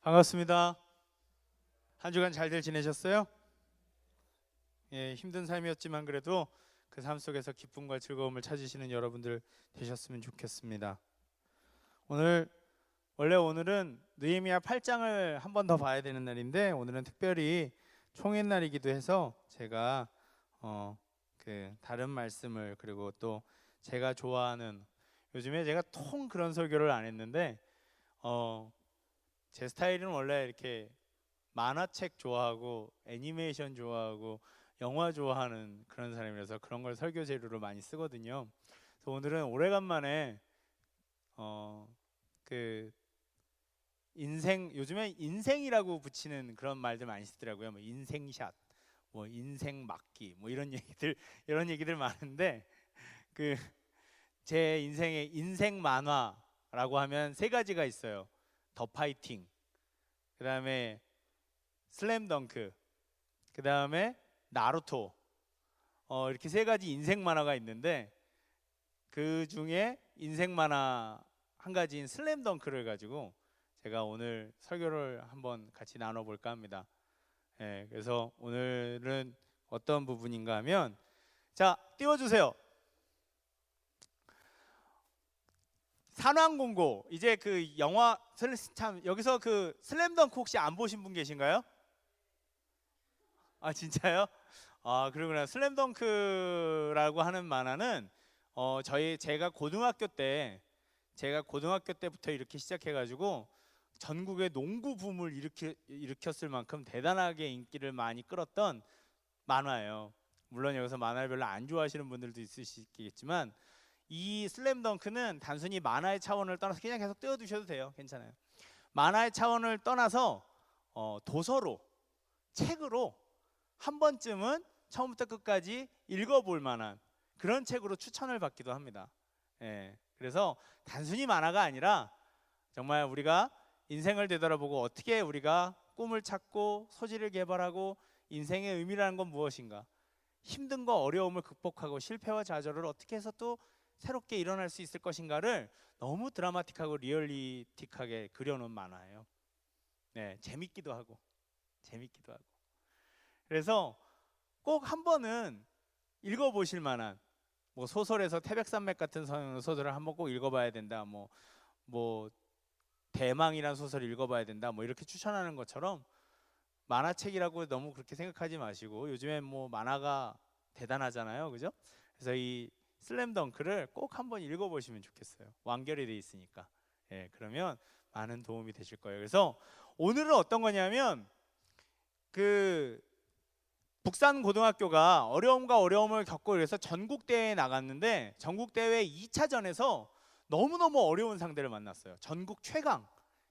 반갑습니다. 한 주간 잘들 지내셨어요? 예, 힘든 삶이었지만 그래도 그 삶 속에서 기쁨과 즐거움을 찾으시는 여러분들 되셨으면 좋겠습니다. 오늘은 느헤미야 8장을 한 번 더 봐야 되는 날인데, 오늘은 특별히 총회 날이기도 해서 제가 다른 말씀을, 그리고 또 제가 좋아하는, 요즘에 제가 통 그런 설교를 안 했는데 제 스타일은 원래 이렇게 만화책 좋아하고 애니메이션 좋아하고 영화 좋아하는 그런 사람이라서 그런 걸 설교 재료로 많이 쓰거든요. 그래서 오늘은 오래간만에 그 요즘에 인생이라고 붙이는 그런 말들 많이 쓰더라고요. 뭐 인생샷, 뭐 인생 막기, 뭐 이런 얘기들 많은데, 그 제 인생의 인생 만화라고 하면 세 가지가 있어요. 더 파이팅, 그 다음에 슬램덩크, 그 다음에 나루토. 이렇게 세 가지 인생 만화가 있는데, 그 중에 인생 만화 한 가지인 슬램덩크를 가지고 제가 오늘 설교를 한번 같이 나눠볼까 합니다. 예, 그래서 오늘은 어떤 부분인가 하면, 자, 띄워주세요. 산왕공고. 이제 그 영화 참, 여기서 그 슬램덩크 혹시 안 보신 분 계신가요? 아, 진짜요? 아, 그러구나. 슬램덩크라고 하는 만화는 제가 고등학교 때부터 이렇게 시작해가지고 전국의 농구 붐을 일으켰을 만큼 대단하게 인기를 많이 끌었던 만화예요. 물론 여기서 만화를 별로 안 좋아하시는 분들도 있으시겠지만, 이 슬램덩크는 단순히 만화의 차원을 떠나서 그냥 계속 띄워두셔도 돼요. 괜찮아요. 만화의 차원을 떠나서 도서로, 책으로 한 번쯤은 처음부터 끝까지 읽어볼 만한 그런 책으로 추천을 받기도 합니다. 예, 그래서 단순히 만화가 아니라 정말 우리가 인생을 되돌아보고 어떻게 우리가 꿈을 찾고 소질을 개발하고 인생의 의미라는 건 무엇인가, 힘든 거 어려움을 극복하고 실패와 좌절을 어떻게 해서 또 새롭게 일어날 수 있을 것인가를 너무 드라마틱하고 리얼리틱하게 그려놓은 만화예요. 네, 재밌기도 하고. 그래서 꼭 한 번은 읽어보실 만한, 뭐 소설에서 태백산맥 같은 소설을 한번 꼭 읽어봐야 된다, 뭐 대망이라는 소설을 읽어봐야 된다, 뭐 이렇게 추천하는 것처럼 만화책이라고 너무 그렇게 생각하지 마시고, 요즘엔 뭐 만화가 대단하잖아요, 그죠? 그래서 이 슬램덩크를 꼭 한번 읽어보시면 좋겠어요. 완결이 돼 있으니까. 예, 그러면 많은 도움이 되실 거예요. 그래서 오늘은 어떤 거냐면, 그 북산고등학교가 어려움을 겪고, 그래서 전국대회에 나갔는데 전국대회 2차전에서 너무너무 어려운 상대를 만났어요. 전국 최강.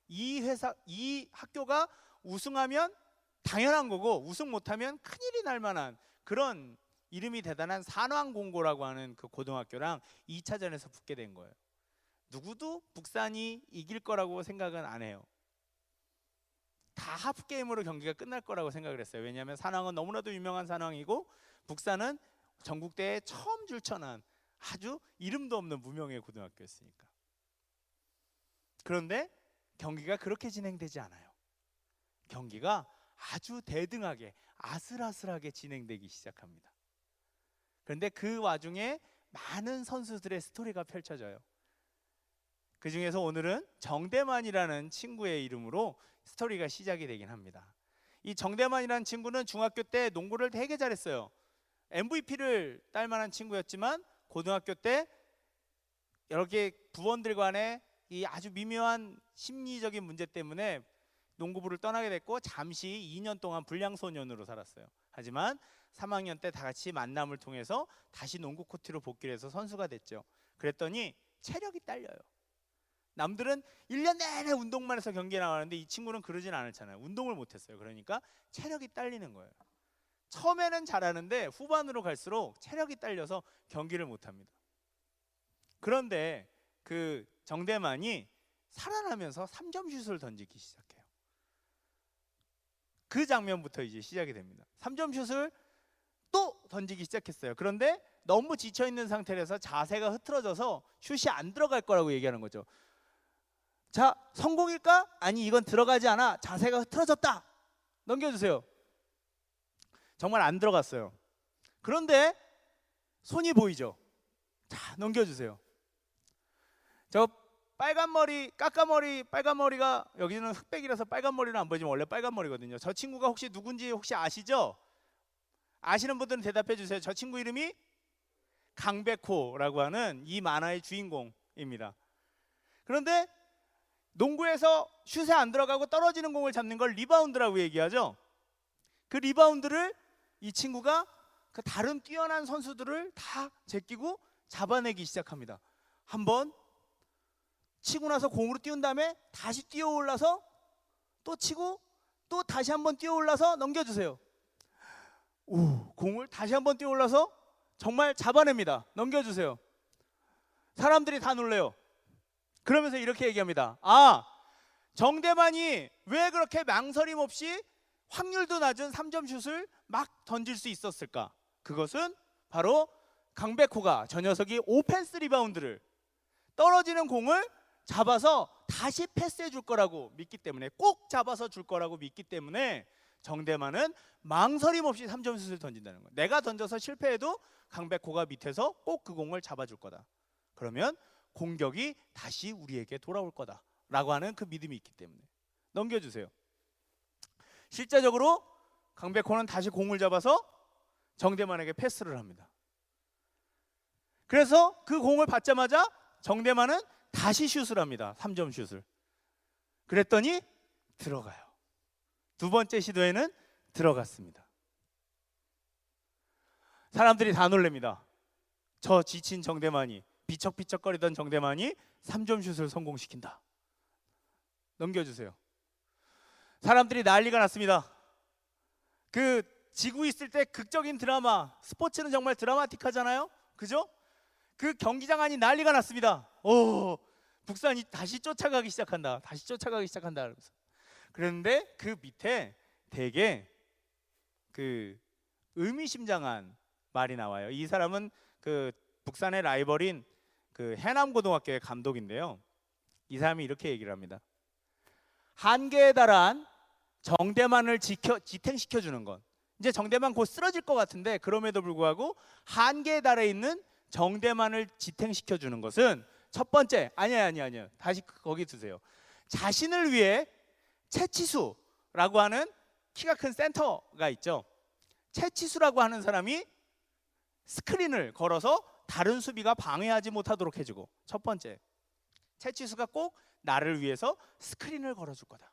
이 학교가 우승하면 당연한 거고, 우승 못하면 큰일이 날 만한 그런 이름이 대단한 산왕공고라고 하는 그 고등학교랑 2차전에서 붙게 된 거예요. 누구도 북산이 이길 거라고 생각은 안 해요. 다 하프게임으로 경기가 끝날 거라고 생각을 했어요. 왜냐하면 산왕은 너무나도 유명한 산왕이고, 북산은 전국대회에 처음 출전한 아주 이름도 없는 무명의 고등학교였으니까. 그런데 경기가 그렇게 진행되지 않아요. 경기가 아주 대등하게 아슬아슬하게 진행되기 시작합니다. 그런데 그 와중에 많은 선수들의 스토리가 펼쳐져요. 그 중에서 오늘은 정대만이라는 친구의 이름으로 스토리가 시작이 되긴 합니다. 이 정대만이라는 친구는 중학교 때 농구를 되게 잘했어요. MVP를 딸 만한 친구였지만, 고등학교 때 여러 개 부원들 간의 이 아주 미묘한 심리적인 문제 때문에 농구부를 떠나게 됐고, 잠시 2년 동안 불량소년으로 살았어요. 하지만 3학년 때 다 같이 만남을 통해서 다시 농구 코트로 복귀를 해서 선수가 됐죠. 그랬더니 체력이 딸려요. 남들은 1년 내내 운동만 해서 경기에 나가는데 이 친구는 그러진 않았잖아요. 운동을 못했어요. 그러니까 체력이 딸리는 거예요. 처음에는 잘하는데 후반으로 갈수록 체력이 딸려서 경기를 못합니다. 그런데 그 정대만이 살아나면서 3점 슛을 던지기 시작해요. 그 장면부터 이제 시작이 됩니다. 3점 슛을 또 던지기 시작했어요. 그런데 너무 지쳐있는 상태라서 자세가 흐트러져서 슛이 안 들어갈 거라고 얘기하는 거죠. 자, 성공일까? 아니, 이건 들어가지 않아. 자세가 흐트러졌다. 넘겨주세요. 정말 안 들어갔어요. 그런데 손이 보이죠? 자, 넘겨주세요. 저 빨간 머리, 까까머리, 빨간 머리가, 여기는 흑백이라서 빨간 머리는 안 보이지만 원래 빨간 머리거든요. 저 친구가 혹시 누군지 혹시 아시죠? 아시는 분들은 대답해 주세요. 저 친구 이름이 강백호라고 하는 이 만화의 주인공입니다. 그런데 농구에서 슛에 안 들어가고 떨어지는 공을 잡는 걸 리바운드라고 얘기하죠. 그 리바운드를 이 친구가 그 다른 뛰어난 선수들을 다 제끼고 잡아내기 시작합니다. 한번 치고 나서 공으로 띄운 다음에 다시 뛰어 올라서 또 치고 또 다시 한번 뛰어 올라서 넘겨주세요. 오, 공을 다시 한번 뛰어 올라서 정말 잡아냅니다. 넘겨주세요. 사람들이 다 놀래요. 그러면서 이렇게 얘기합니다. 아, 정대만이 왜 그렇게 망설임 없이 확률도 낮은 3점 슛을 막 던질 수 있었을까? 그것은 바로 강백호가, 저 녀석이 오펜스 리바운드를, 떨어지는 공을 잡아서 다시 패스해 줄 거라고 믿기 때문에, 꼭 잡아서 줄 거라고 믿기 때문에 정대만은 망설임 없이 3점 슛을 던진다는 거예요. 내가 던져서 실패해도 강백호가 밑에서 꼭 그 공을 잡아줄 거다. 그러면 공격이 다시 우리에게 돌아올 거다 라고 하는 그 믿음이 있기 때문에. 넘겨주세요. 실제적으로 강백호는 다시 공을 잡아서 정대만에게 패스를 합니다. 그래서 그 공을 받자마자 정대만은 다시 슛을 합니다. 3점 슛을. 그랬더니 들어가요. 두 번째 시도에는 들어갔습니다. 사람들이 다 놀랍니다. 저 지친 정대만이, 비척비척거리던 정대만이 3점 슛을 성공시킨다. 넘겨주세요. 사람들이 난리가 났습니다. 그 지고 있을 때 극적인 드라마, 스포츠는 정말 드라마틱하잖아요. 그죠? 그 경기장 안이 난리가 났습니다. 오, 북산이 다시 쫓아가기 시작한다. 다시 쫓아가기 시작한다. 그런데 그 밑에 되게 그 의미심장한 말이 나와요. 이 사람은 그 북산의 라이벌인 그 해남고등학교의 감독인데요. 이 사람이 이렇게 얘기를 합니다. 한계에 달한 정대만을 지탱시켜주는 것. 이제 정대만 곧 쓰러질 것 같은데, 그럼에도 불구하고 한계에 달해 있는 정대만을 지탱시켜주는 것은 첫 번째, 아니야. 다시 거기 두세요. 자신을 위해 채치수라고 하는 키가 큰 센터가 있죠. 채치수라고 하는 사람이 스크린을 걸어서 다른 수비가 방해하지 못하도록 해주고, 첫 번째, 채치수가 꼭 나를 위해서 스크린을 걸어줄 거다.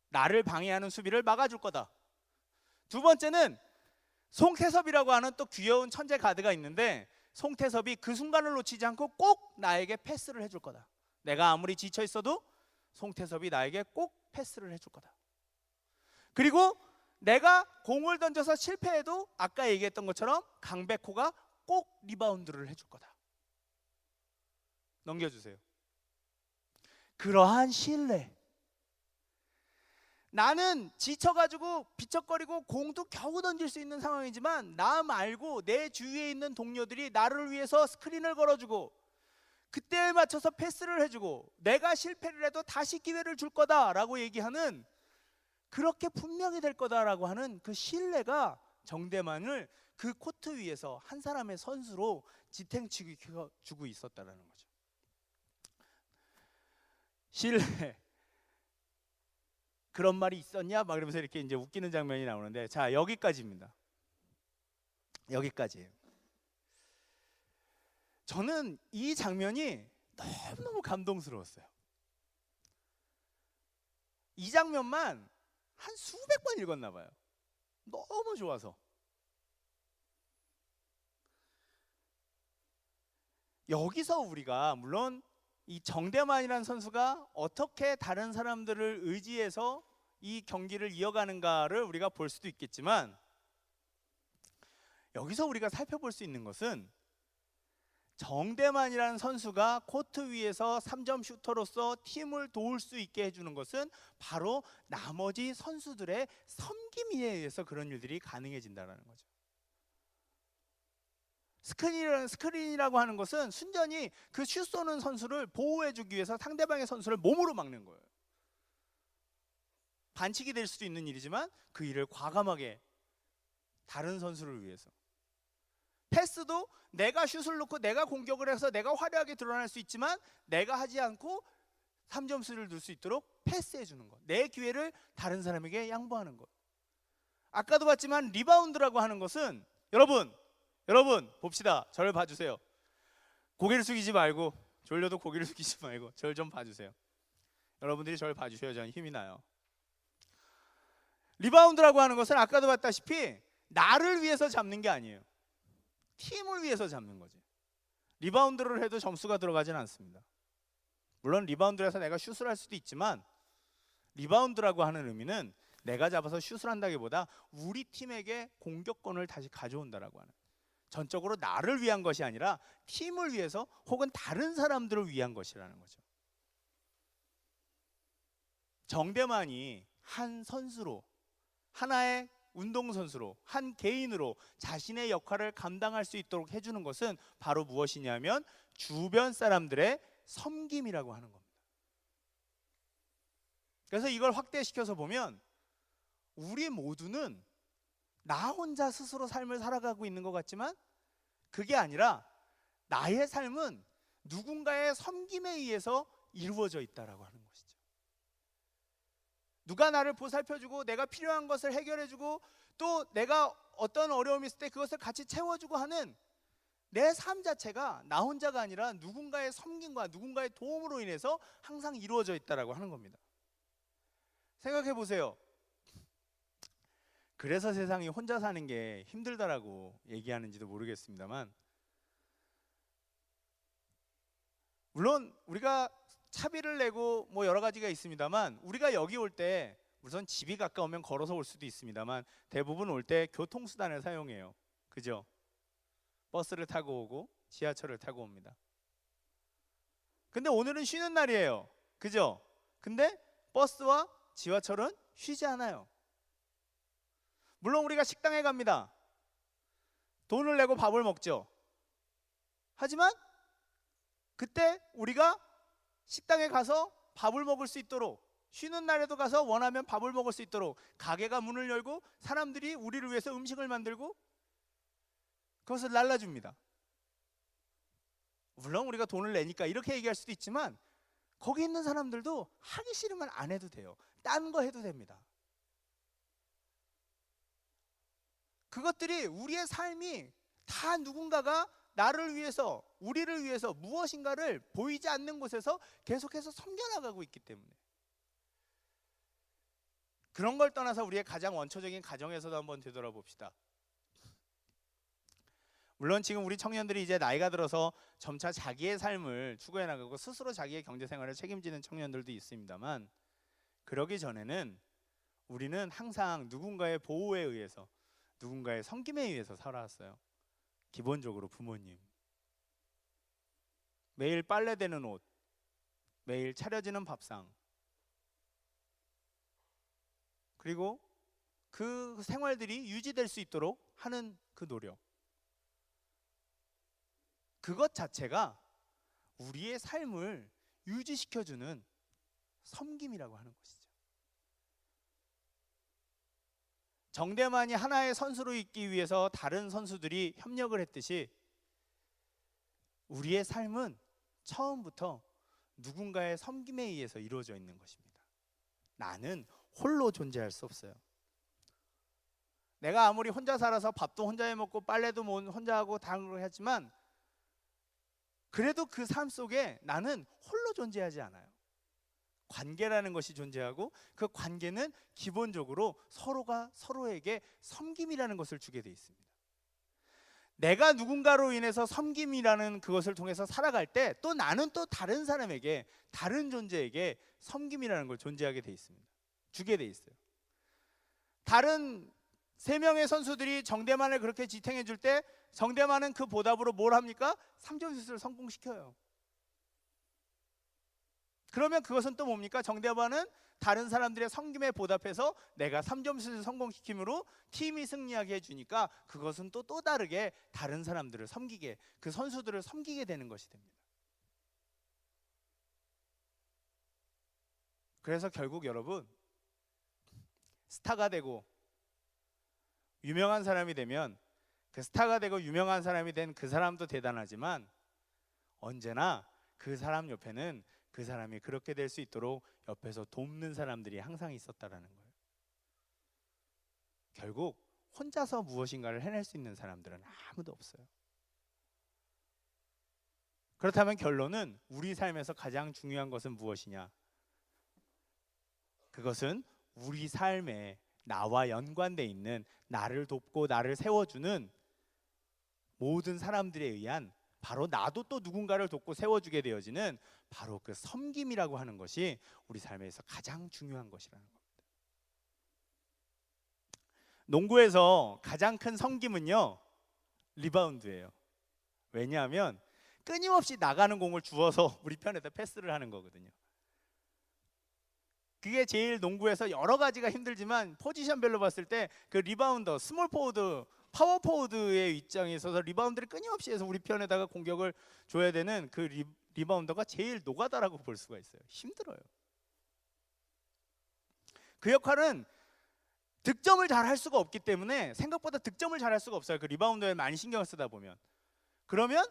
나를 방해하는 수비를 막아줄 거다. 두 번째는 송태섭이라고 하는 또 귀여운 천재 가드가 있는데, 송태섭이 그 순간을 놓치지 않고 꼭 나에게 패스를 해줄 거다. 내가 아무리 지쳐 있어도 송태섭이 나에게 꼭 패스를 해줄 거다. 그리고 내가 공을 던져서 실패해도 아까 얘기했던 것처럼 강백호가 꼭 리바운드를 해줄 거다. 넘겨주세요. 그러한 신뢰. 나는 지쳐가지고 비척거리고 공도 겨우 던질 수 있는 상황이지만, 나 말고 내 주위에 있는 동료들이 나를 위해서 스크린을 걸어주고 그때에 맞춰서 패스를 해주고 내가 실패를 해도 다시 기회를 줄 거다라고 얘기하는, 그렇게 분명히 될 거다라고 하는 그 신뢰가 정대만을 그 코트 위에서 한 사람의 선수로 지탱시켜주고 있었다라는 거죠. 신뢰. 그런 말이 있었냐? 막 이러면서 이렇게 이제 웃기는 장면이 나오는데, 자, 여기까지입니다. 여기까지예요. 저는 이 장면이 너무너무 감동스러웠어요. 이 장면만 한 수백 번 읽었나 봐요. 너무 좋아서. 여기서 우리가 물론 이 정대만이라는 선수가 어떻게 다른 사람들을 의지해서 이 경기를 이어가는가를 우리가 볼 수도 있겠지만, 여기서 우리가 살펴볼 수 있는 것은 정대만이라는 선수가 코트 위에서 3점 슈터로서 팀을 도울 수 있게 해주는 것은 바로 나머지 선수들의 섬김에 의해서 그런 일들이 가능해진다는 거죠. 스크린이라고 하는 것은 순전히 그 슛 쏘는 선수를 보호해주기 위해서 상대방의 선수를 몸으로 막는 거예요. 반칙이 될 수도 있는 일이지만 그 일을 과감하게 다른 선수를 위해서. 패스도 내가 슛을 놓고 내가 공격을 해서 내가 화려하게 드러날 수 있지만 내가 하지 않고 3점슛을 넣을 수 있도록 패스해 주는 것. 내 기회를 다른 사람에게 양보하는 것. 아까도 봤지만 리바운드라고 하는 것은 여러분 봅시다. 저를 봐주세요. 고개를 숙이지 말고, 졸려도 고개를 숙이지 말고 저를 좀 봐주세요. 여러분들이 저를 봐주셔야 저는 힘이 나요. 리바운드라고 하는 것은 아까도 봤다시피 나를 위해서 잡는 게 아니에요. 팀을 위해서 잡는 거지. 리바운드를 해도 점수가 들어가진 않습니다. 물론 리바운드를 해서 내가 슛을 할 수도 있지만, 리바운드라고 하는 의미는 내가 잡아서 슛을 한다기보다 우리 팀에게 공격권을 다시 가져온다라고 하는, 전적으로 나를 위한 것이 아니라 팀을 위해서 혹은 다른 사람들을 위한 것이라는 거죠. 정대만이 한 선수로, 하나의 운동선수로, 한 개인으로 자신의 역할을 감당할 수 있도록 해주는 것은 바로 무엇이냐면 주변 사람들의 섬김이라고 하는 겁니다. 그래서 이걸 확대시켜서 보면 우리 모두는 나 혼자 스스로 삶을 살아가고 있는 것 같지만 그게 아니라 나의 삶은 누군가의 섬김에 의해서 이루어져 있다라고 하는 것이죠. 누가 나를 보살펴주고 내가 필요한 것을 해결해주고 또 내가 어떤 어려움이 있을 때 그것을 같이 채워주고 하는 내 삶 자체가 나 혼자가 아니라 누군가의 섬김과 누군가의 도움으로 인해서 항상 이루어져 있다라고 하는 겁니다. 생각해 보세요. 그래서 세상이 혼자 사는 게 힘들다라고 얘기하는지도 모르겠습니다만, 물론 우리가 차비를 내고 뭐 여러 가지가 있습니다만, 우리가 여기 올 때 우선 집이 가까우면 걸어서 올 수도 있습니다만 대부분 올 때 교통수단을 사용해요. 그죠? 버스를 타고 오고 지하철을 타고 옵니다. 근데 오늘은 쉬는 날이에요. 그죠? 근데 버스와 지하철은 쉬지 않아요. 물론 우리가 식당에 갑니다. 돈을 내고 밥을 먹죠. 하지만 그때 우리가 식당에 가서 밥을 먹을 수 있도록, 쉬는 날에도 가서 원하면 밥을 먹을 수 있도록 가게가 문을 열고 사람들이 우리를 위해서 음식을 만들고 그것을 날라줍니다. 물론 우리가 돈을 내니까 이렇게 얘기할 수도 있지만 거기 있는 사람들도 하기 싫으면 안 해도 돼요. 딴 거 해도 됩니다. 그것들이 우리의 삶이 다 누군가가 나를 위해서, 우리를 위해서 무엇인가를 보이지 않는 곳에서 계속해서 섬겨나가고 있기 때문에, 그런 걸 떠나서 우리의 가장 원초적인 가정에서도 한번 되돌아봅시다. 물론 지금 우리 청년들이 이제 나이가 들어서 점차 자기의 삶을 추구해 나가고 스스로 자기의 경제 생활을 책임지는 청년들도 있습니다만, 그러기 전에는 우리는 항상 누군가의 보호에 의해서, 누군가의 섬김에 의해서 살아왔어요. 기본적으로 부모님, 매일 빨래되는 옷, 매일 차려지는 밥상, 그리고 그 생활들이 유지될 수 있도록 하는 그 노력, 그것 자체가 우리의 삶을 유지시켜주는 섬김이라고 하는 것이죠. 정대만이 하나의 선수로 있기 위해서 다른 선수들이 협력을 했듯이 우리의 삶은 처음부터 누군가의 섬김에 의해서 이루어져 있는 것입니다. 나는 홀로 존재할 수 없어요. 내가 아무리 혼자 살아서 밥도 혼자 해먹고 빨래도 혼자 하고 다른 걸 하지만 그래도 그 삶 속에 나는 홀로 존재하지 않아요. 관계라는 것이 존재하고 그 관계는 기본적으로 서로가 서로에게 섬김이라는 것을 주게 돼 있습니다. 내가 누군가로 인해서 섬김이라는 그것을 통해서 살아갈 때 또 나는 또 다른 사람에게, 다른 존재에게 섬김이라는 걸 존재하게 돼 있습니다. 주게 돼 있어요. 다른 3명의 선수들이 정대만을 그렇게 지탱해 줄 때 정대만은 그 보답으로 뭘 합니까? 3점슛을 성공시켜요. 그러면 그것은 또 뭡니까? 정대화는 다른 사람들의 섬김에 보답해서 내가 3점슛을 성공시킴으로 팀이 승리하게 해주니까 그것은 또 다르게 다른 사람들을 섬기게, 그 선수들을 섬기게 되는 것이 됩니다. 그래서 결국 여러분, 스타가 되고 유명한 사람이 되면 그 스타가 되고 유명한 사람이 된 그 사람도 대단하지만 언제나 그 사람 옆에는 그 사람이 그렇게 될 수 있도록 옆에서 돕는 사람들이 항상 있었다라는 거예요. 결국 혼자서 무엇인가를 해낼 수 있는 사람들은 아무도 없어요. 그렇다면 결론은 우리 삶에서 가장 중요한 것은 무엇이냐? 그것은 우리 삶에 나와 연관되어 있는, 나를 돕고 나를 세워주는 모든 사람들에 의한, 바로 나도 또 누군가를 돕고 세워주게 되어지는 바로 그 섬김이라고 하는 것이 우리 삶에서 가장 중요한 것이라는 겁니다. 농구에서 가장 큰 섬김은요, 리바운드예요. 왜냐하면 끊임없이 나가는 공을 주워서 우리 편에다 패스를 하는 거거든요. 그게 제일 농구에서 여러 가지가 힘들지만 포지션별로 봤을 때 그 리바운더, 스몰 포워드, 파워 포워드의 입장에 있어서 리바운드를 끊임없이 해서 우리 편에다가 공격을 줘야 되는 그 리바운더가 제일 노가다라고 볼 수가 있어요. 힘들어요. 그 역할은 득점을 잘 할 수가 없기 때문에, 생각보다 득점을 잘 할 수가 없어요. 그 리바운더에 많이 신경을 쓰다 보면. 그러면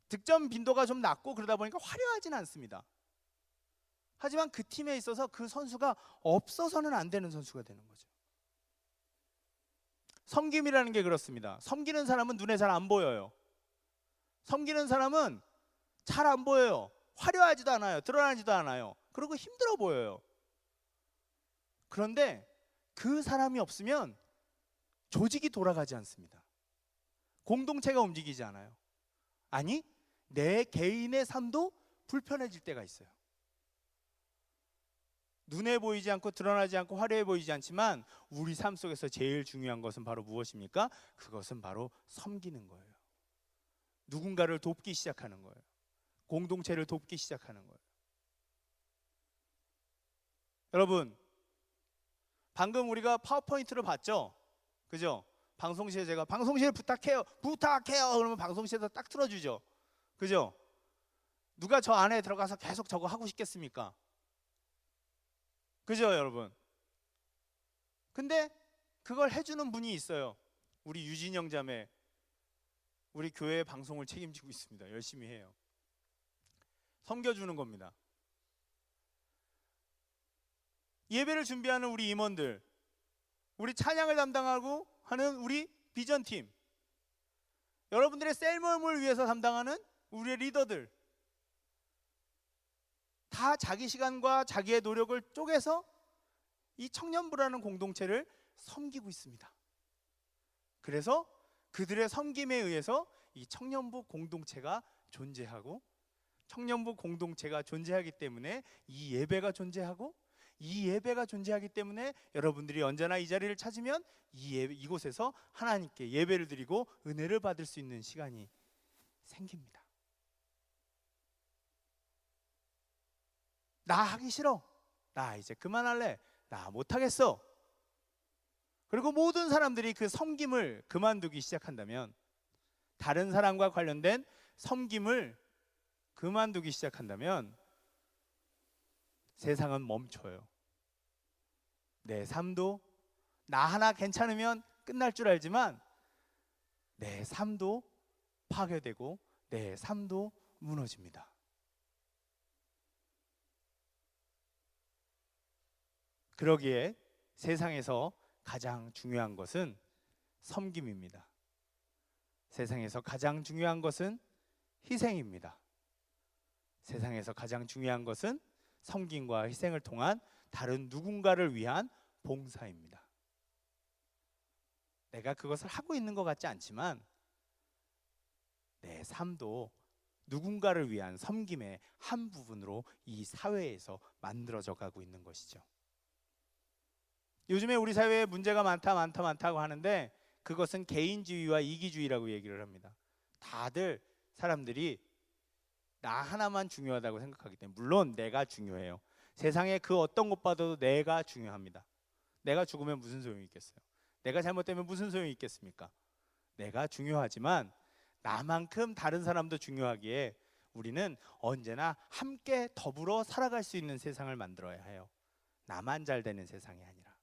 득점 빈도가 좀 낮고 그러다 보니까 화려하진 않습니다. 하지만 그 팀에 있어서 그 선수가 없어서는 안 되는 선수가 되는 거죠. 섬김이라는 게 그렇습니다. 섬기는 사람은 눈에 잘 안 보여요. 섬기는 사람은 잘 안 보여요. 화려하지도 않아요. 드러나지도 않아요. 그리고 힘들어 보여요. 그런데 그 사람이 없으면 조직이 돌아가지 않습니다. 공동체가 움직이지 않아요. 아니, 내 개인의 삶도 불편해질 때가 있어요. 눈에 보이지 않고 드러나지 않고 화려해 보이지 않지만 우리 삶 속에서 제일 중요한 것은 바로 무엇입니까? 그것은 바로 섬기는 거예요. 누군가를 돕기 시작하는 거예요. 공동체를 돕기 시작하는 거예요. 여러분, 방금 우리가 파워포인트를 봤죠? 그죠? 방송실에 제가 방송실 부탁해요 그러면 방송실에서 딱 틀어주죠. 그죠? 누가 저 안에 들어가서 계속 저거 하고 싶겠습니까? 그죠, 여러분? 근데 그걸 해주는 분이 있어요. 우리 유진영 자매, 우리 교회 방송을 책임지고 있습니다. 열심히 해요. 섬겨주는 겁니다. 예배를 준비하는 우리 임원들, 우리 찬양을 담당하고 하는 우리 비전팀, 여러분들의 셀 모임을 위해서 담당하는 우리의 리더들, 다 자기 시간과 자기의 노력을 쪼개서 이 청년부라는 공동체를 섬기고 있습니다. 그래서 그들의 섬김에 의해서 이 청년부 공동체가 존재하고, 청년부 공동체가 존재하기 때문에 이 예배가 존재하고, 이 예배가 존재하기 때문에 여러분들이 언제나 이 자리를 찾으면 이곳에서 하나님께 예배를 드리고 은혜를 받을 수 있는 시간이 생깁니다. 나 하기 싫어, 나 이제 그만할래, 나 못하겠어. 그리고 모든 사람들이 그 섬김을 그만두기 시작한다면, 다른 사람과 관련된 섬김을 그만두기 시작한다면 세상은 멈춰요. 내 삶도 나 하나 괜찮으면 끝날 줄 알지만 내 삶도 파괴되고 내 삶도 무너집니다. 그러기에 세상에서 가장 중요한 것은 섬김입니다. 세상에서 가장 중요한 것은 희생입니다. 세상에서 가장 중요한 것은 섬김과 희생을 통한 다른 누군가를 위한 봉사입니다. 내가 그것을 하고 있는 것 같지 않지만 내 삶도 누군가를 위한 섬김의 한 부분으로 이 사회에서 만들어져 가고 있는 것이죠. 요즘에 우리 사회에 문제가 많다고 하는데 그것은 개인주의와 이기주의라고 얘기를 합니다. 다들 사람들이 나 하나만 중요하다고 생각하기 때문에. 물론 내가 중요해요. 세상에 그 어떤 것 봐도 내가 중요합니다. 내가 죽으면 무슨 소용이 있겠어요? 내가 잘못되면 무슨 소용이 있겠습니까? 내가 중요하지만 나만큼 다른 사람도 중요하기에 우리는 언제나 함께 더불어 살아갈 수 있는 세상을 만들어야 해요. 나만 잘 되는 세상이 아니라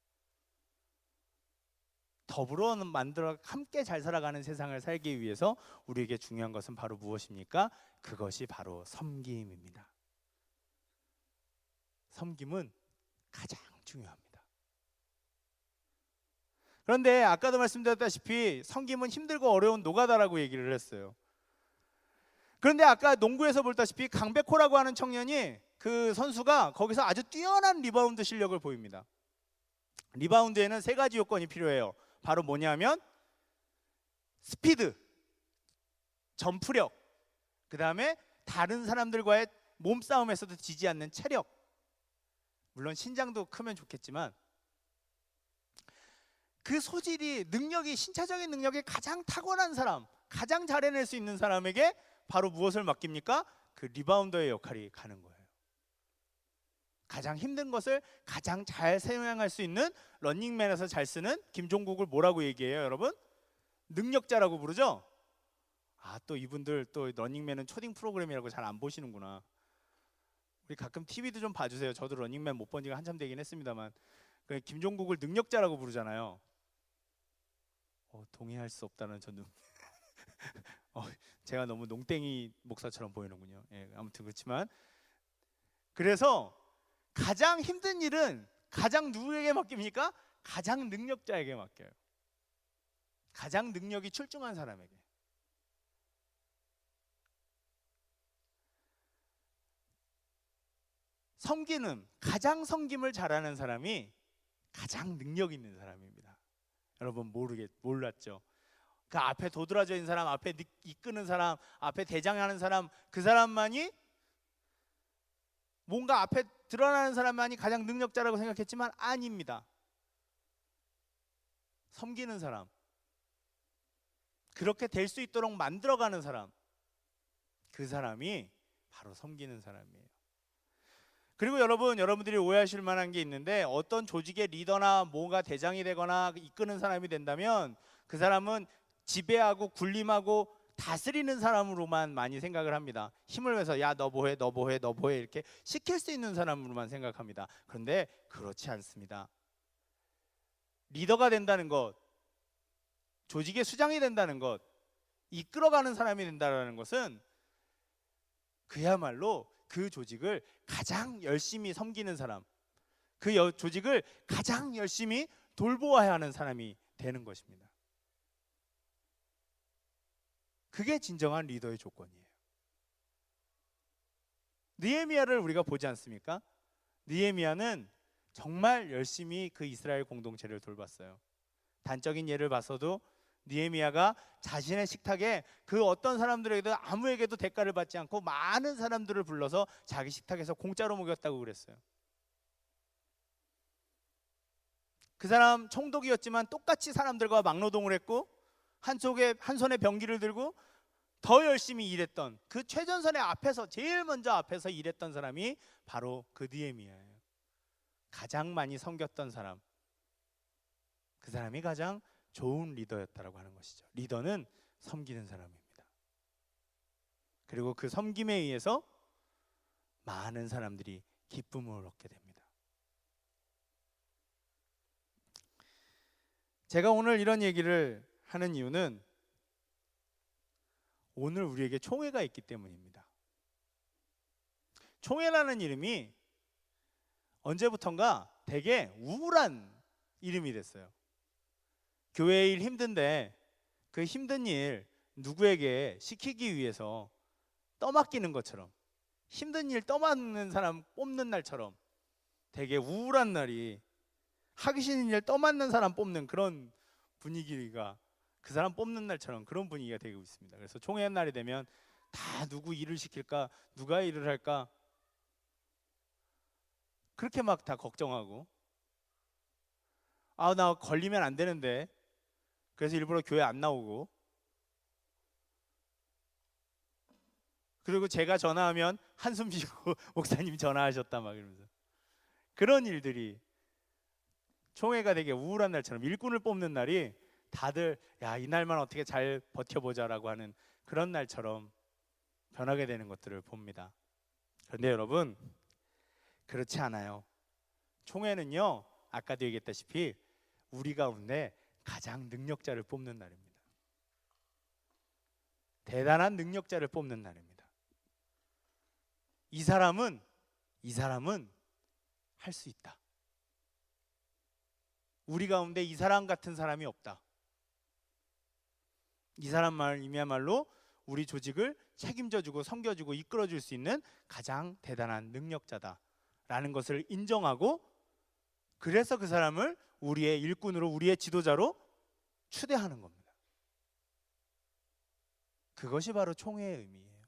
더불어 만들어 함께 잘 살아가는 세상을 살기 위해서 우리에게 중요한 것은 바로 무엇입니까? 그것이 바로 섬김입니다. 섬김은 가장 중요합니다. 그런데 아까도 말씀드렸다시피 섬김은 힘들고 어려운 노가다라고 얘기를 했어요. 그런데 아까 농구에서 볼다시피 강백호라고 하는 청년이, 그 선수가 거기서 아주 뛰어난 리바운드 실력을 보입니다. 리바운드에는 세 가지 요건이 필요해요. 바로 뭐냐면 스피드, 점프력, 그 다음에 다른 사람들과의 몸싸움에서도 지지 않는 체력. 물론 신장도 크면 좋겠지만 그 소질이, 능력이, 신체적인 능력이 가장 타고난 사람, 가장 잘 해낼 수 있는 사람에게 바로 무엇을 맡깁니까? 그 리바운더의 역할이 가는 거예요. 가장 힘든 것을 가장 잘 사용할 수 있는, 런닝맨에서 잘 쓰는 김종국을 뭐라고 얘기해요, 여러분? 능력자라고 부르죠? 아, 또 이분들 또 런닝맨은 초딩 프로그램이라고 잘 안 보시는구나. 우리 가끔 TV도 좀 봐주세요. 저도 런닝맨 못 본 지가 한참 되긴 했습니다만, 그 김종국을 능력자라고 부르잖아요. 동의할 수 없다는 저는 제가 너무 농땡이 목사처럼 보이는군요. 예, 아무튼 그렇지만, 그래서 가장 힘든 일은 가장 누구에게 맡깁니까? 가장 능력자에게 맡겨요. 가장 능력이 출중한 사람에게. 섬기는, 가장 섬김을 잘하는 사람이 가장 능력 있는 사람입니다. 여러분 몰랐죠? 그 앞에 도드라져 있는 사람, 앞에 이끄는 사람, 앞에 대장하는 사람, 그 사람만이, 뭔가 앞에 드러나는 사람만이 가장 능력자라고 생각했지만 아닙니다. 섬기는 사람, 그렇게 될 수 있도록 만들어가는 사람, 그 사람이 바로 섬기는 사람이에요. 그리고 여러분들이 오해하실 만한 게 있는데, 어떤 조직의 리더나 뭔가 대장이 되거나 이끄는 사람이 된다면 그 사람은 지배하고 군림하고 다스리는 사람으로만 많이 생각을 합니다. 힘을 내서 야 너 뭐해 너 뭐해 너 뭐해 이렇게 시킬 수 있는 사람으로만 생각합니다. 그런데 그렇지 않습니다. 리더가 된다는 것, 조직의 수장이 된다는 것, 이끌어가는 사람이 된다는 것은 그야말로 그 조직을 가장 열심히 섬기는 사람, 그 조직을 가장 열심히 돌보아야 하는 사람이 되는 것입니다. 그게 진정한 리더의 조건이에요. 느헤미야를 우리가 보지 않습니까? 느헤미야는 정말 열심히 그 이스라엘 공동체를 돌봤어요. 단적인 예를 봤어도 느헤미야가 자신의 식탁에 그 어떤 사람들에게도 아무에게도 대가를 받지 않고 많은 사람들을 불러서 자기 식탁에서 공짜로 먹였다고 그랬어요. 그 사람 총독이었지만 똑같이 사람들과 막노동을 했고 한 손에 병기를 들고 더 열심히 일했던, 그 최전선의 앞에서 제일 먼저 앞에서 일했던 사람이 바로 그 느헤미야예요. 가장 많이 섬겼던 사람, 그 사람이 가장 좋은 리더였다라고 하는 것이죠. 리더는 섬기는 사람입니다. 그리고 그 섬김에 의해서 많은 사람들이 기쁨을 얻게 됩니다. 제가 오늘 이런 얘기를 하는 이유는 오늘 우리에게 총회가 있기 때문입니다. 총회라는 이름이 언제부턴가 되게 우울한 이름이 됐어요. 교회 일 힘든데 그 힘든 일 누구에게 시키기 위해서 떠맡기는 것처럼, 힘든 일 떠맡는 사람 뽑는 날처럼 되게 우울한 날이, 하기 싫은 일 떠맡는 사람 뽑는 그런 분위기가, 그 사람 뽑는 날처럼 그런 분위기가 되고 있습니다. 그래서 총회 날이 되면 다 누구 일을 시킬까, 누가 일을 할까, 그렇게 막 다 걱정하고, 아 나 걸리면 안 되는데 그래서 일부러 교회 안 나오고, 그리고 제가 전화하면 한숨 쉬고 목사님 전화하셨다 막 이러면서 그런 일들이 총회가 되게 우울한 날처럼 일꾼을 뽑는 날이 다들 야, 이날만 어떻게 잘 버텨보자라고 하는 그런 날처럼 변하게 되는 것들을 봅니다. 그런데 여러분, 그렇지 않아요. 총회는요, 아까도 얘기했다시피 우리 가운데 가장 능력자를 뽑는 날입니다. 대단한 능력자를 뽑는 날입니다. 이 사람은 할 수 있다. 우리 가운데 이 사람 같은 사람이 없다. 이 사람이야말로 우리 조직을 책임져주고 섬겨주고 이끌어줄 수 있는 가장 대단한 능력자다라는 것을 인정하고, 그래서 그 사람을 우리의 일꾼으로, 우리의 지도자로 추대하는 겁니다. 그것이 바로 총회의 의미예요.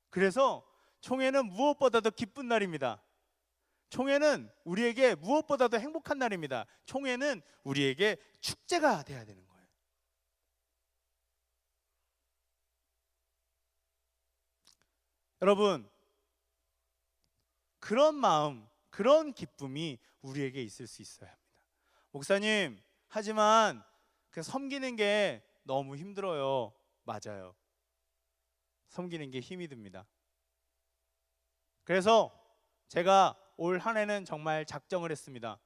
그래서 총회는 무엇보다도 기쁜 날입니다. 총회는 우리에게 무엇보다도 행복한 날입니다. 총회는 우리에게 축제가 돼야 되는 거예요. 여러분, 그런 마음, 그런 기쁨이 우리에게 있을 수 있어야 합니다. 목사님, 하지만 그 섬기는 게 너무 힘들어요. 맞아요. 섬기는 게 힘이 듭니다. 그래서 제가 올 한 해는 정말 작정을 했습니다.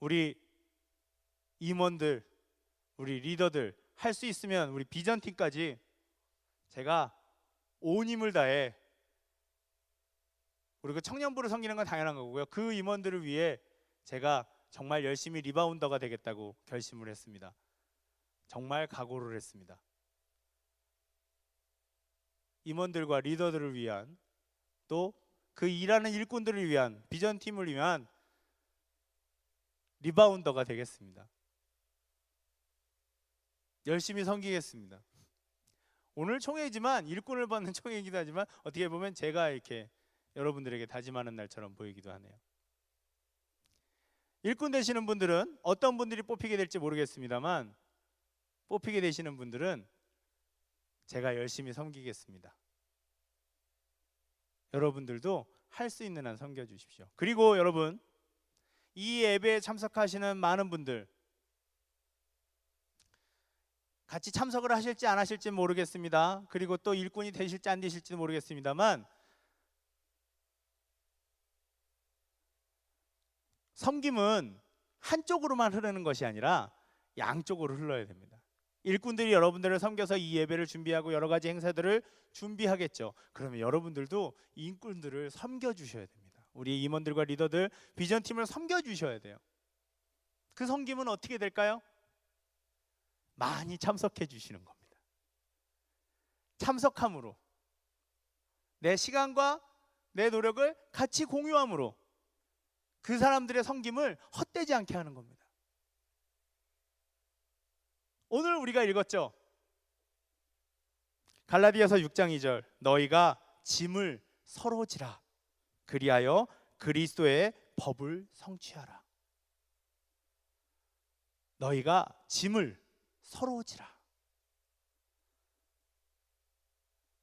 우리 임원들, 우리 리더들 할 수 있으면 우리 비전팀까지 제가 온 힘을 다해, 그리고 청년부를 섬기는 건 당연한 거고요, 그 임원들을 위해 제가 정말 열심히 리바운더가 되겠다고 결심을 했습니다. 정말 각오를 했습니다. 임원들과 리더들을 위한, 또 그 일하는 일꾼들을 위한, 비전팀을 위한 리바운더가 되겠습니다. 열심히 섬기겠습니다. 오늘 총회이지만, 일꾼을 받는 총회이기도 하지만 어떻게 보면 제가 이렇게 여러분들에게 다짐하는 날처럼 보이기도 하네요. 일꾼 되시는 분들은 어떤 분들이 뽑히게 될지 모르겠습니다만, 뽑히게 되시는 분들은 제가 열심히 섬기겠습니다. 여러분들도 할 수 있는 한 섬겨주십시오. 그리고 여러분, 이 예배에 참석하시는 많은 분들, 같이 참석을 하실지 안 하실지 모르겠습니다. 그리고 또 일꾼이 되실지 안 되실지 모르겠습니다만, 섬김은 한쪽으로만 흐르는 것이 아니라 양쪽으로 흘러야 됩니다. 일꾼들이 여러분들을 섬겨서 이 예배를 준비하고 여러 가지 행사들을 준비하겠죠. 그러면 여러분들도 일꾼들을 섬겨주셔야 됩니다. 우리 임원들과 리더들, 비전팀을 섬겨주셔야 돼요. 그 섬김은 어떻게 될까요? 많이 참석해 주시는 겁니다. 참석함으로, 내 시간과 내 노력을 같이 공유함으로 그 사람들의 섬김을 헛되지 않게 하는 겁니다. 오늘 우리가 읽었죠. 갈라디아서 6장 2절, 너희가 짐을 서로 지라, 그리하여 그리스도의 법을 성취하라. 너희가 짐을 서로 지라.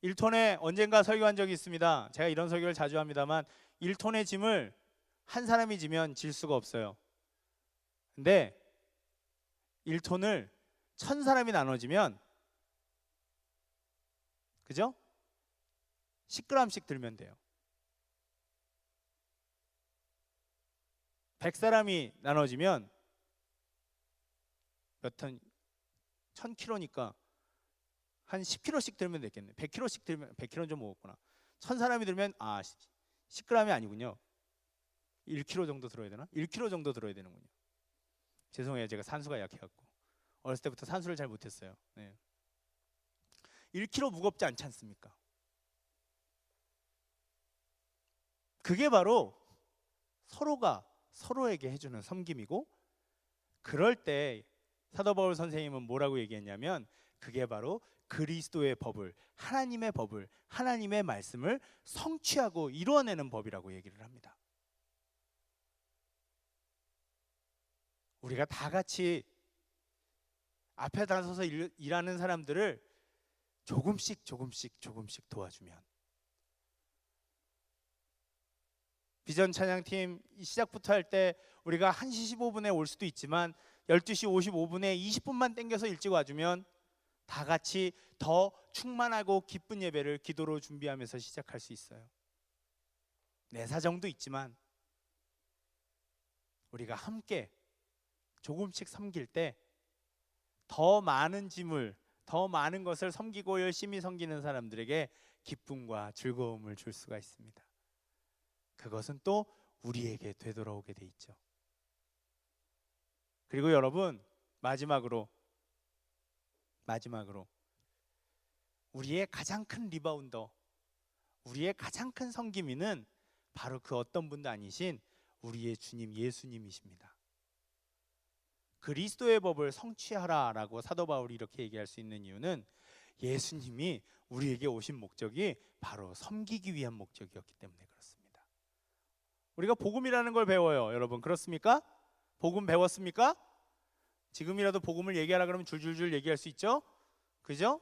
1톤에 언젠가 설교한 적이 있습니다. 제가 이런 설교를 자주 합니다만, 1톤의 짐을 한 사람이 지면 질 수가 없어요. 근데 1톤을 1000사람이 나눠지면, 그죠? 10g씩 들면 돼요. 100사람이 나눠지면 몇 톤? 1000kg니까 한 10kg씩 들면 되겠네. 100kg씩 들면, 100kg는 좀 먹었구나. 1000사람이 들면 10g이 아니군요. 1kg 정도 들어야 되나? 1kg 정도 들어야 되는군요. 죄송해요, 제가 산수가 약해갖고 어렸을 때부터 산수를 잘 못했어요. 네. 1kg 무겁지 않지 않습니까? 그게 바로 서로가 서로에게 해주는 섬김이고, 그럴 때 사도 바울 선생님은 뭐라고 얘기했냐면, 그게 바로 그리스도의 법을, 하나님의 법을, 하나님의 말씀을 성취하고 이루어내는 법이라고 얘기를 합니다. 우리가 다 같이 앞에 나서서 일하는 사람들을 조금씩 도와주면, 비전 찬양팀 시작부터 할 때 우리가 1시 15분에 올 수도 있지만 12시 55분에 20분만 땡겨서 일찍 와주면 다 같이 더 충만하고 기쁜 예배를 기도로 준비하면서 시작할 수 있어요. 내 사정도 있지만 우리가 함께 조금씩 섬길 때 더 많은 짐을, 더 많은 것을 섬기고 열심히 섬기는 사람들에게 기쁨과 즐거움을 줄 수가 있습니다. 그것은 또 우리에게 되돌아오게 돼 있죠. 그리고 여러분, 마지막으로 우리의 가장 큰 리바운더, 우리의 가장 큰 섬김이는 바로 그 어떤 분도 아니신 우리의 주님 예수님이십니다. 그리스도의 법을 성취하라라고 사도 바울이 이렇게 얘기할 수 있는 이유는 예수님이 우리에게 오신 목적이 바로 섬기기 위한 목적이었기 때문에 그렇습니다. 우리가 복음이라는 걸 배워요. 여러분 그렇습니까? 복음 배웠습니까? 지금이라도 복음을 얘기하라 그러면 줄줄줄 얘기할 수 있죠? 그죠?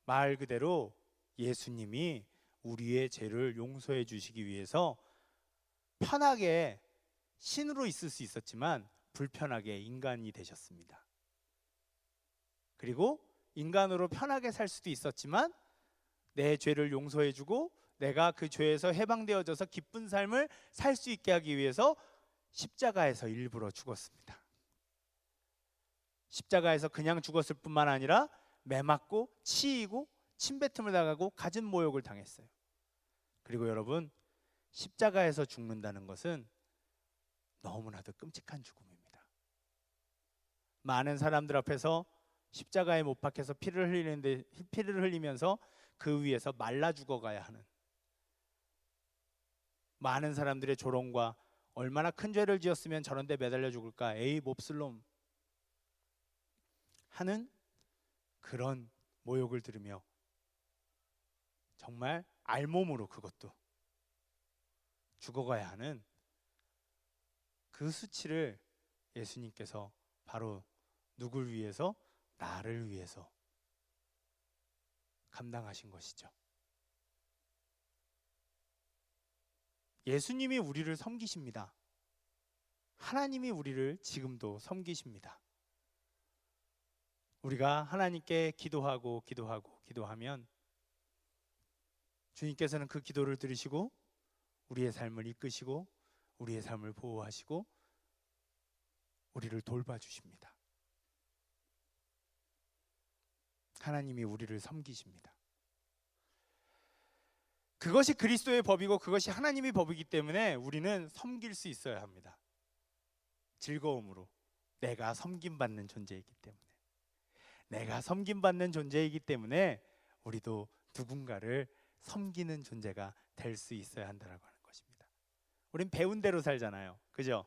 말 그대로 예수님이 우리의 죄를 용서해 주시기 위해서 편하게 신으로 있을 수 있었지만 불편하게 인간이 되셨습니다. 그리고 인간으로 편하게 살 수도 있었지만 내 죄를 용서해 주고 내가 그 죄에서 해방되어져서 기쁜 삶을 살 수 있게 하기 위해서 십자가에서 일부러 죽었습니다. 십자가에서 그냥 죽었을 뿐만 아니라 매 맞고 치이고 침뱉음을 당하고 갖은 모욕을 당했어요. 그리고 여러분, 십자가에서 죽는다는 것은 너무나도 끔찍한 죽음입니다. 많은 사람들 앞에서 십자가에 못 박혀서 피를 흘리면서 그 위에서 말라 죽어가야 하는, 많은 사람들의 조롱과 얼마나 큰 죄를 지었으면 저런 데 매달려 죽을까, 에이 몹쓸놈 하는 그런 모욕을 들으며 정말 알몸으로 그것도 죽어가야 하는 그 수치를 예수님께서 바로 누굴 위해서? 나를 위해서 감당하신 것이죠. 예수님이 우리를 섬기십니다. 하나님이 우리를 지금도 섬기십니다. 우리가 하나님께 기도하면 주님께서는 그 기도를 들으시고 우리의 삶을 이끄시고 우리의 삶을 보호하시고 우리를 돌봐주십니다. 하나님이 우리를 섬기십니다. 그것이 그리스도의 법이고 그것이 하나님의 법이기 때문에 우리는 섬길 수 있어야 합니다. 즐거움으로. 내가 섬김받는 존재이기 때문에. 내가 섬김받는 존재이기 때문에 우리도 누군가를 섬기는 존재가 될 수 있어야 한다라고 하는 것입니다. 우린 배운 대로 살잖아요. 그죠?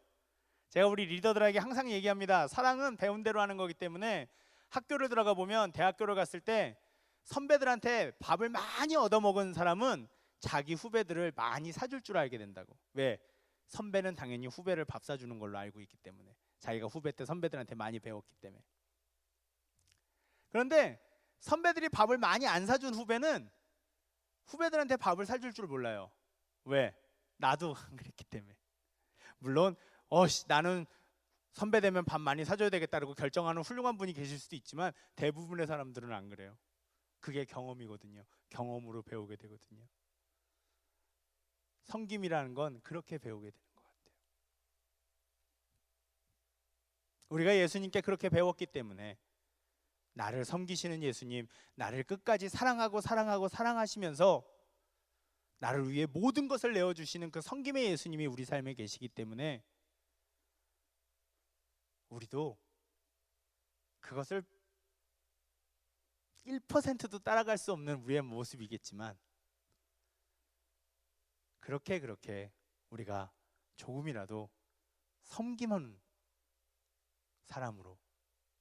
제가 우리 리더들에게 항상 얘기합니다. 사랑은 배운 대로 하는 거기 때문에 학교를 들어가 보면, 대학교를 갔을 때 선배들한테 밥을 많이 얻어먹은 사람은 자기 후배들을 많이 사줄 줄 알게 된다고. 왜? 선배는 당연히 후배를 밥 사주는 걸로 알고 있기 때문에. 자기가 후배 때 선배들한테 많이 배웠기 때문에. 그런데 선배들이 밥을 많이 안 사준 후배는 후배들한테 밥을 사줄 줄 몰라요. 왜? 나도 안 그랬기 때문에. 물론 나는 선배 되면 밥 많이 사줘야 되겠다라고 결정하는 훌륭한 분이 계실 수도 있지만 대부분의 사람들은 안 그래요. 그게 경험이거든요. 경험으로 배우게 되거든요. 섬김이라는 건 그렇게 배우게 되는 것 같아요. 우리가 예수님께 그렇게 배웠기 때문에 나를 섬기시는 예수님, 나를 끝까지 사랑하시면서 나를 위해 모든 것을 내어주시는 그 섬김의 예수님이 우리 삶에 계시기 때문에 우리도 그것을 1%도 따라갈 수 없는 우리의 모습이겠지만 그렇게 우리가 조금이라도 섬기는 사람으로,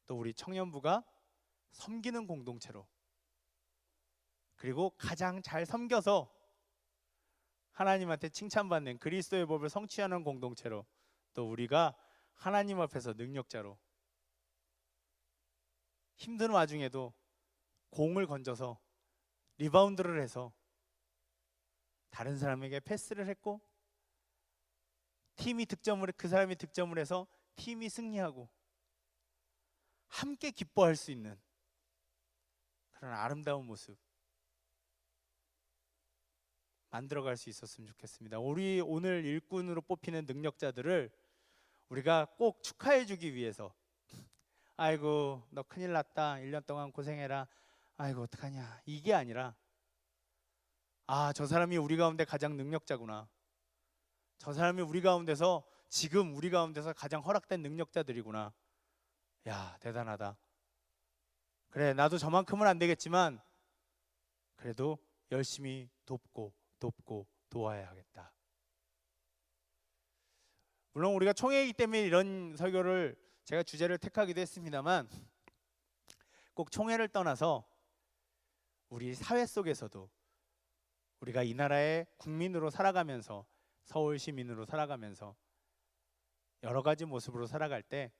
또 우리 청년부가 섬기는 공동체로, 그리고 가장 잘 섬겨서 하나님한테 칭찬받는 그리스도의 법을 성취하는 공동체로, 또 우리가 하나님 앞에서 능력자로 힘든 와중에도 공을 건져서 리바운드를 해서 다른 사람에게 패스를 했고 그 사람이 득점을 해서 팀이 승리하고 함께 기뻐할 수 있는 그런 아름다운 모습 만들어갈 수 있었으면 좋겠습니다. 우리 오늘 일꾼으로 뽑히는 능력자들을 우리가 꼭 축하해주기 위해서 아이고 너 큰일 났다 1년 동안 고생해라 아이고 어떡하냐 이게 아니라 저 사람이 우리 가운데 가장 능력자구나, 저 사람이 지금 우리 가운데서 가장 허락된 능력자들이구나, 야 대단하다, 그래 나도 저만큼은 안 되겠지만 그래도 열심히 돕고 도와야 하겠다. 물론 우리가 총회이기 때문에 이런 설교를 제가 주제를 택하기도 했습니다만 꼭 총회를 떠나서 우리 사회 속에서도 우리가 이 나라의 국민으로 살아가면서 서울 시민으로 살아가면서 여러 가지 모습으로 살아갈 때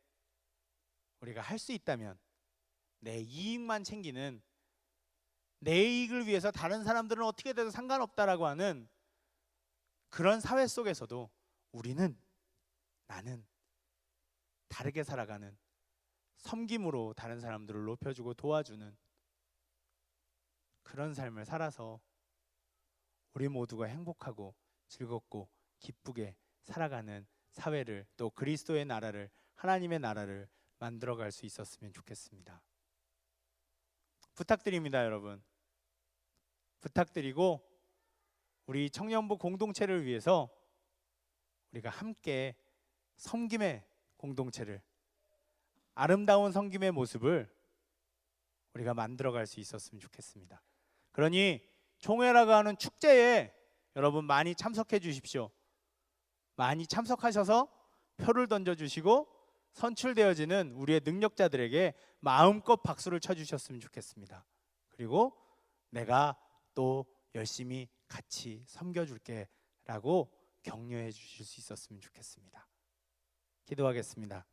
우리가 할 수 있다면 내 이익만 챙기는, 내 이익을 위해서 다른 사람들은 어떻게 돼도 상관없다라고 하는 그런 사회 속에서도 나는 다르게 살아가는, 섬김으로 다른 사람들을 높여주고 도와주는 그런 삶을 살아서 우리 모두가 행복하고 즐겁고 기쁘게 살아가는 사회를, 또 그리스도의 나라를, 하나님의 나라를 만들어갈 수 있었으면 좋겠습니다. 부탁드립니다, 여러분. 부탁드리고 우리 청년부 공동체를 위해서 우리가 함께 섬김의 공동체를, 아름다운 섬김의 모습을 우리가 만들어갈 수 있었으면 좋겠습니다. 그러니 총회라고 하는 축제에 여러분 많이 참석해 주십시오. 많이 참석하셔서 표를 던져주시고 선출되어지는 우리의 능력자들에게 마음껏 박수를 쳐주셨으면 좋겠습니다. 그리고 내가 또 열심히 같이 섬겨줄게 라고 격려해 주실 수 있었으면 좋겠습니다. 기도하겠습니다.